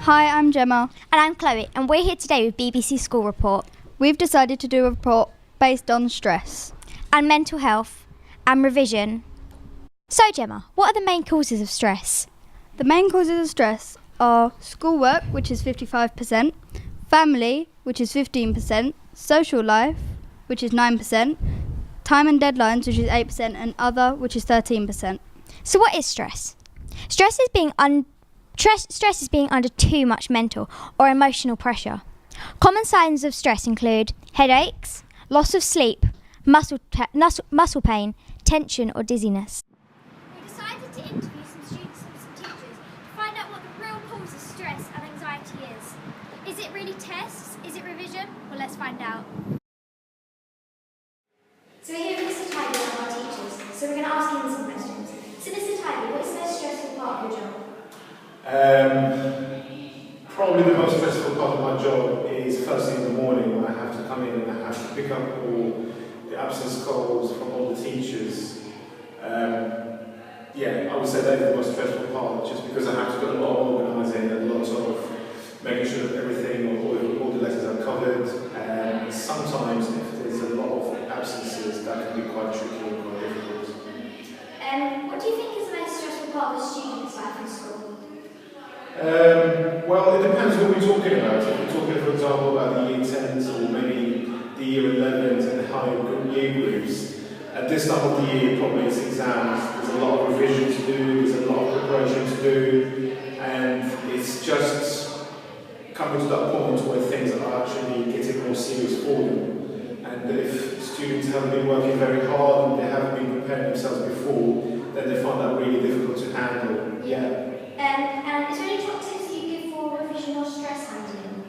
Hi, I'm Gemma. And I'm Chloe, and we're here today with BBC School Report. We've decided to do a report based on stress and mental health and revision. So Gemma, what are the main causes of stress? The main causes of stress are schoolwork, which is 55%, family, which is 15%, social life, which is 9%, time and deadlines, which is 8%, and other, which is 13%. So what is stress? Stress is being under too much mental or emotional pressure. Common signs of stress include headaches, loss of sleep, muscle pain, tension or dizziness. We decided to interview some students and some teachers to find out what the real cause of stress and anxiety is. Is it really tests? Is it revision? Well, let's find out. So we're here with Mr. Tighe, one of our teachers, so we're going to ask him some questions. So Mr. Tighe, what is the most stressful part of your job? Probably the most stressful part of my job is first thing in the morning when I have to come in and I have to pick up all the absence calls from all the teachers. I would say that is the most stressful part, just because I have to do a lot of organising and a lot of making sure that everything, all the letters are covered. And sometimes if there's a lot of absences, that can be quite tricky and quite difficult. What do you think is the most stressful part of a student's life in school? Well, it depends what we're talking about. If we're talking, for example, about the year 10s or maybe the year 11s and higher year groups, at this time of the year, probably it's exams. There's a lot of revision to do, there's a lot of preparation to do, and it's just coming to that point where things are actually getting more serious for them. And if students haven't been working very hard and they haven't been preparing themselves before, then they find that really difficult to handle. And is there any top tips that you give for revision or stress handling?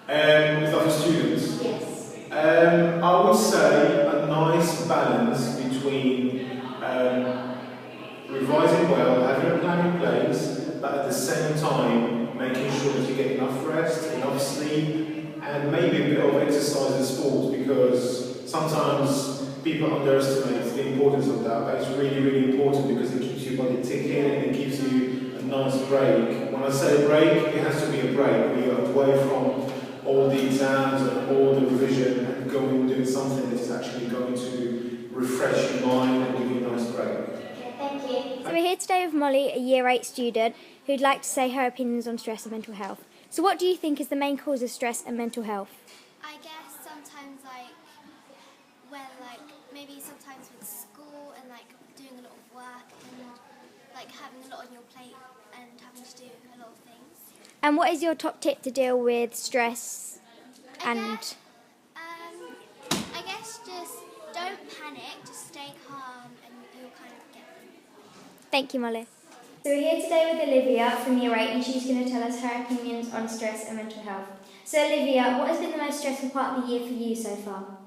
Is that for students? Yes. I would say a nice balance between revising well, having a plan in place, but at the same time making sure that you get enough rest, enough sleep, and maybe a bit of exercise and sport, because sometimes people underestimate the importance of that, but it's really, really important because it keeps your body ticking and it gives you a nice break. When I say break, it has to be a break. We are away from all the exams and all the revision and going and doing something that is actually going to refresh your mind and give you a nice break. Okay, thank you. So we're here today with Molly, a Year 8 student, who'd like to say her opinions on stress and mental health. So what do you think is the main cause of stress and mental health? I guess sometimes maybe sometimes with school and doing a lot of work and having a lot on your plate and having to do a lot of things. And what is your top tip to deal with stress I guess just don't panic, just stay calm and you'll kind of get them. Thank you, Molly. So we're here today with Olivia from Year 8 and she's going to tell us her opinions on stress and mental health. So Olivia, what has been the most stressful part of the year for you so far?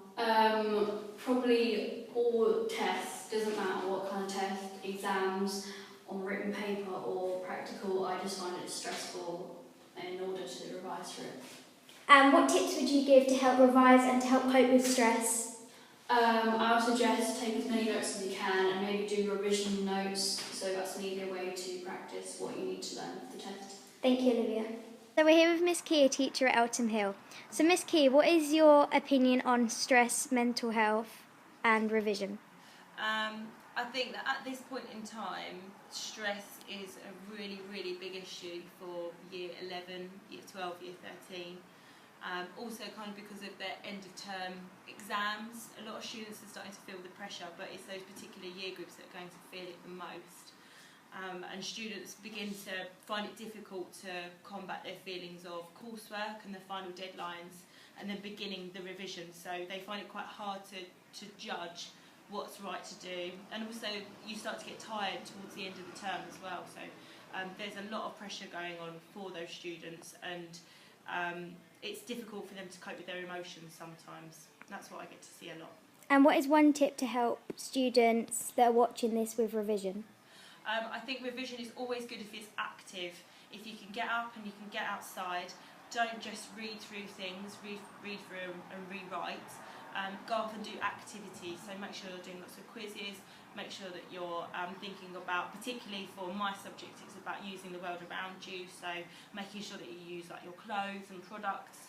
Probably all tests, doesn't matter what kind of test, exams, on written paper or practical, I just find it stressful in order to revise for it. And what tips would you give to help revise and to help cope with stress? I would suggest take as many notes as you can and maybe do revision notes, so that's an easier way to practice what you need to learn for the test. Thank you, Olivia. So we're here with Miss Key, a teacher at Eltham Hill. So Miss Key, what is your opinion on stress, mental health and revision? I think that at this point in time, stress is a really, really big issue for year 11, year 12, year 13. Also kind of because of their end of term exams, a lot of students are starting to feel the pressure, but it's those particular year groups that are going to feel it the most. And students begin to find it difficult to combat their feelings of coursework and the final deadlines and then beginning the revision. So they find it quite hard to judge what's right to do, and also you start to get tired towards the end of the term as well, so there's a lot of pressure going on for those students, and it's difficult for them to cope with their emotions sometimes. That's what I get to see a lot. And what is one tip to help students that are watching this with revision? I think revision is always good if it's active. If you can get up and you can get outside, don't just read through things, read through and rewrite. go off and do activities. So make sure you're doing lots of quizzes, make sure that you're thinking about, particularly for my subject, it's about using the world around you, so making sure that you use like your clothes and products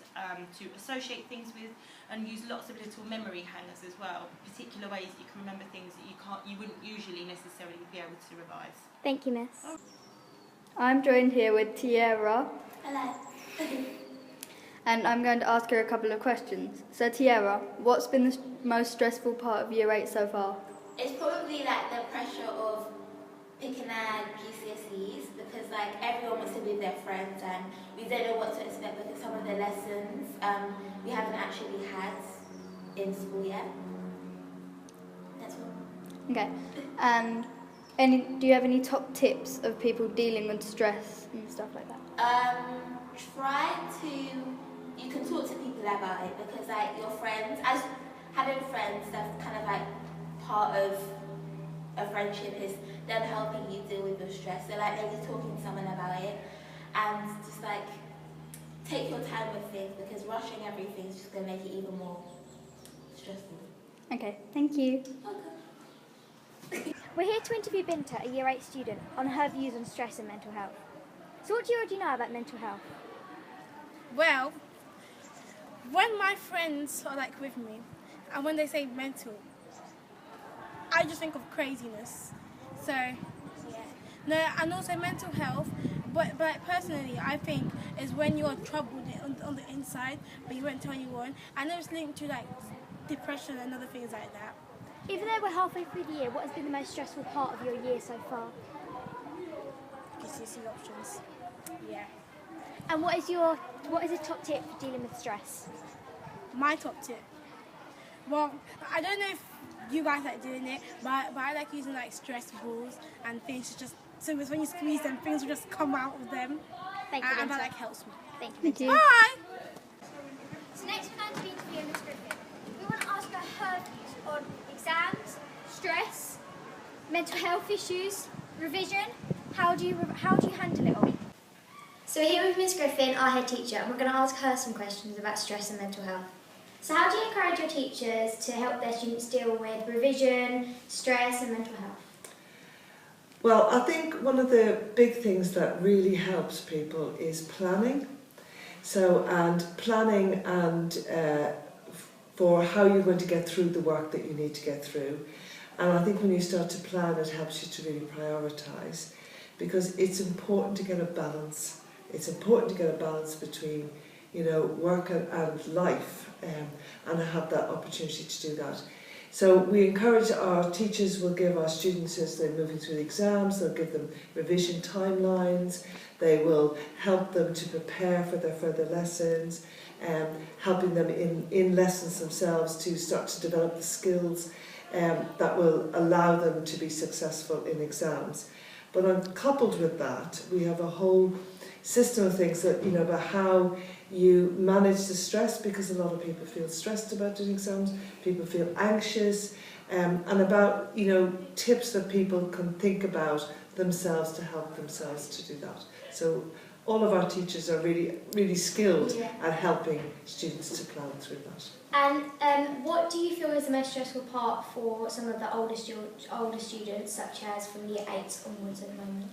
to associate things with, and use lots of little memory hangers as well, particular ways that you can remember things that you wouldn't usually necessarily be able to revise. Thank you, Miss. I'm joined here with Tiara, Hello. and I'm going to ask her a couple of questions. So Tiara, what's been the most stressful part of Year 8 so far? It's probably like the pressure of picking our GCSEs, because like everyone wants to be with their friends and we don't know what to expect, because some of the lessons we haven't actually had in school yet. That's all. Okay. And do you have any top tips of people dealing with stress and stuff like that? You can talk to people about it, because like your friends, as having friends, that's kind of like part of a friendship, is them helping you deal with your stress. So like maybe talking to someone about it, and just like take your time with things, because rushing everything is just going to make it even more stressful. Okay, thank you. We're here to interview Binta, a Year 8 student, on her views on stress and mental health. So what do you already know about mental health? Well, when my friends are like with me, and when they say mental, I just think of craziness. So, yeah. No, and also mental health, but personally, I think is when you're troubled on the inside, but you won't tell anyone. I know it's linked to like depression and other things like that. Even though we're halfway through the year, what has been the most stressful part of your year so far? GCSE options. Yeah. And what is a top tip for dealing with stress? My top tip. Well, I don't know if you guys like doing it, but I like using like stress balls and things to just, so when you squeeze them, things will just come out of them. Thank you, And Binta. that like helps me. Thank you, Thank Binta. you. Bye! So next we're going to be interviewing Miss Griffin. We want to ask her views on exams, stress, mental health issues, revision. How do you handle it all? So we're here with Miss Griffin, our head teacher, and we're going to ask her some questions about stress and mental health. So how do you encourage your teachers to help their students deal with revision, stress and mental health? Well, I think one of the big things that really helps people is planning. Planning for how you're going to get through the work that you need to get through. And I think when you start to plan, it helps you to really prioritise, because it's important to get a balance. It's important to get a balance between, work and life, and have that opportunity to do that. So we encourage our teachers will give our students, as they're moving through the exams, they'll give them revision timelines, they will help them to prepare for their further lessons, helping them in lessons themselves to start to develop the skills that will allow them to be successful in exams. But coupled with that, we have a whole system of things that, about how you manage the stress, because a lot of people feel stressed about doing exams, people feel anxious, and about, tips that people can think about themselves to help themselves to do that. So all of our teachers are really, really skilled at helping students to plan through that. And what do you feel is the most stressful part for some of the older students, such as from Year 8 onwards at the moment?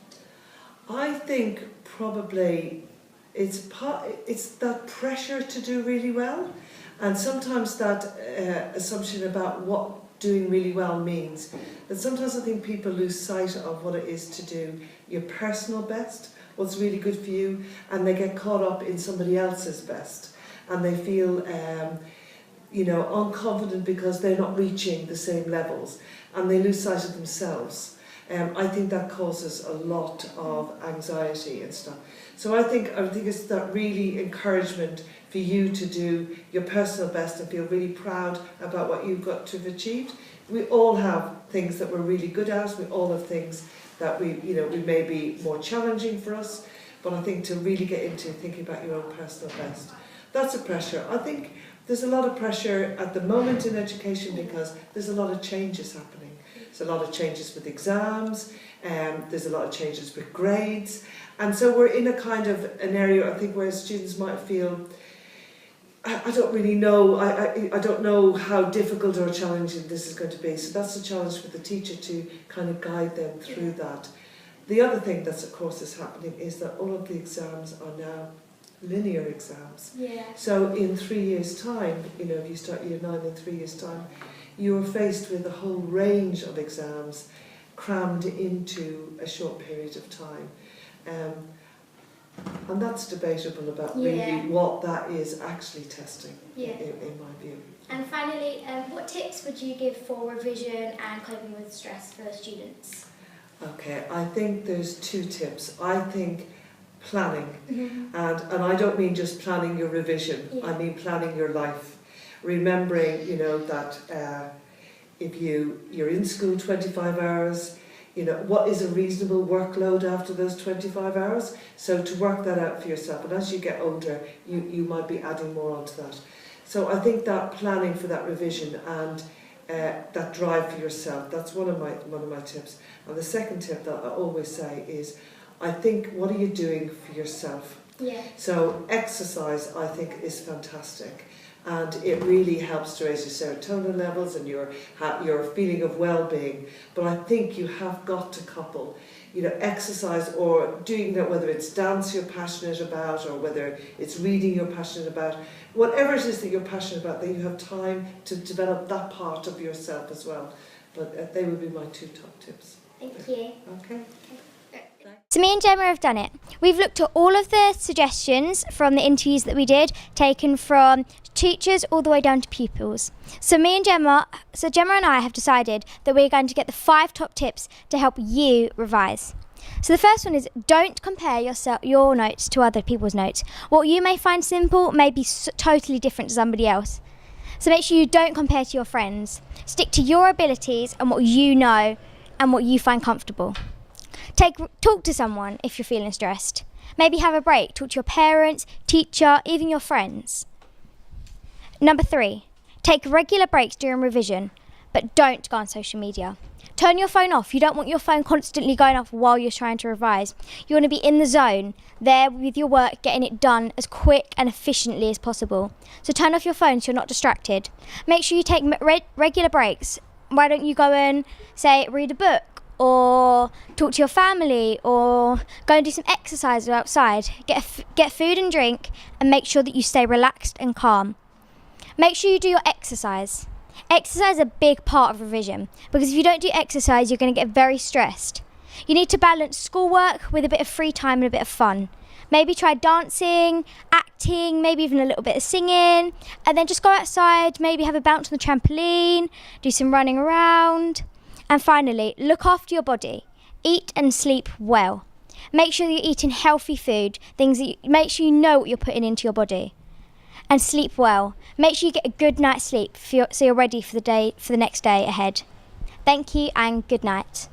I think probably it's that pressure to do really well, and sometimes that assumption about what doing really well means. That sometimes I think people lose sight of what it is to do your personal best, what's really good for you, and they get caught up in somebody else's best, and they feel unconfident because they're not reaching the same levels, and they lose sight of themselves. I think that causes a lot of anxiety and stuff. So I think it's that really encouragement for you to do your personal best and feel really proud about what you've got to have achieved. We all have things that we're really good at. We all have things that we may be more challenging for us. But I think to really get into thinking about your own personal best, that's a pressure. I think there's a lot of pressure at the moment in education because there's a lot of changes happening. There's a lot of changes with exams, there's a lot of changes with grades, and so we're in a kind of an area, I think, where students might feel I don't really know. I don't know how difficult or challenging this is going to be. So that's a challenge for the teacher to kind of guide them through that. The other thing that's, of course, is happening is that all of the exams are now linear exams. Yeah. So in 3 years' time, you know, if you start year 9 in 3 years' time, you are faced with a whole range of exams crammed into a short period of time. And that's debatable about really what that is actually testing, in my view. And finally, what tips would you give for revision and coping with stress for students? Okay, I think there's 2 tips. I think planning, and I don't mean just planning your revision, I mean planning your life. Remembering, you know, that if you're in school 25 hours, you know, what is a reasonable workload after those 25 hours? So to work that out for yourself, and as you get older, you might be adding more onto that. So I think that planning for that revision and that drive for yourself, that's one of my tips. And the second tip that I always say is, I think, what are you doing for yourself? Yeah. So exercise, I think, is fantastic. And it really helps to raise your serotonin levels and your feeling of well-being. But I think you have got to couple, you know, exercise or doing that, whether it's dance you're passionate about or whether it's reading you're passionate about, whatever it is that you're passionate about, that you have time to develop that part of yourself as well. But they would be my 2 top tips. Thank you. Okay. So me and Gemma have done it. We've looked at all of the suggestions from the interviews that we did, taken from teachers all the way down to pupils. So Gemma and I have decided that we're going to get the 5 top tips to help you revise. So the first one is, don't compare your notes to other people's notes. What you may find simple may be totally different to somebody else. So make sure you don't compare to your friends. Stick to your abilities and what you know and what you find comfortable. Talk to someone if you're feeling stressed. Maybe have a break. Talk to your parents, teacher, even your friends. Number 3, take regular breaks during revision, but don't go on social media. Turn your phone off. You don't want your phone constantly going off while you're trying to revise. You want to be in the zone, there with your work, getting it done as quick and efficiently as possible. So turn off your phone so you're not distracted. Make sure you take regular breaks. Why don't you go and, say, read a book? Or talk to your family, or go and do some exercise outside. Get food and drink, and make sure that you stay relaxed and calm. Make sure you do your exercise. Exercise is a big part of revision, because if you don't do exercise, you're going to get very stressed. You need to balance schoolwork with a bit of free time and a bit of fun. Maybe try dancing, acting, maybe even a little bit of singing, and then just go outside, maybe have a bounce on the trampoline, do some running around. And finally, look after your body. Eat and sleep well. Make sure you're eating healthy food, make sure you know what you're putting into your body. And sleep well. Make sure you get a good night's sleep so you're ready for the next day ahead. Thank you and good night.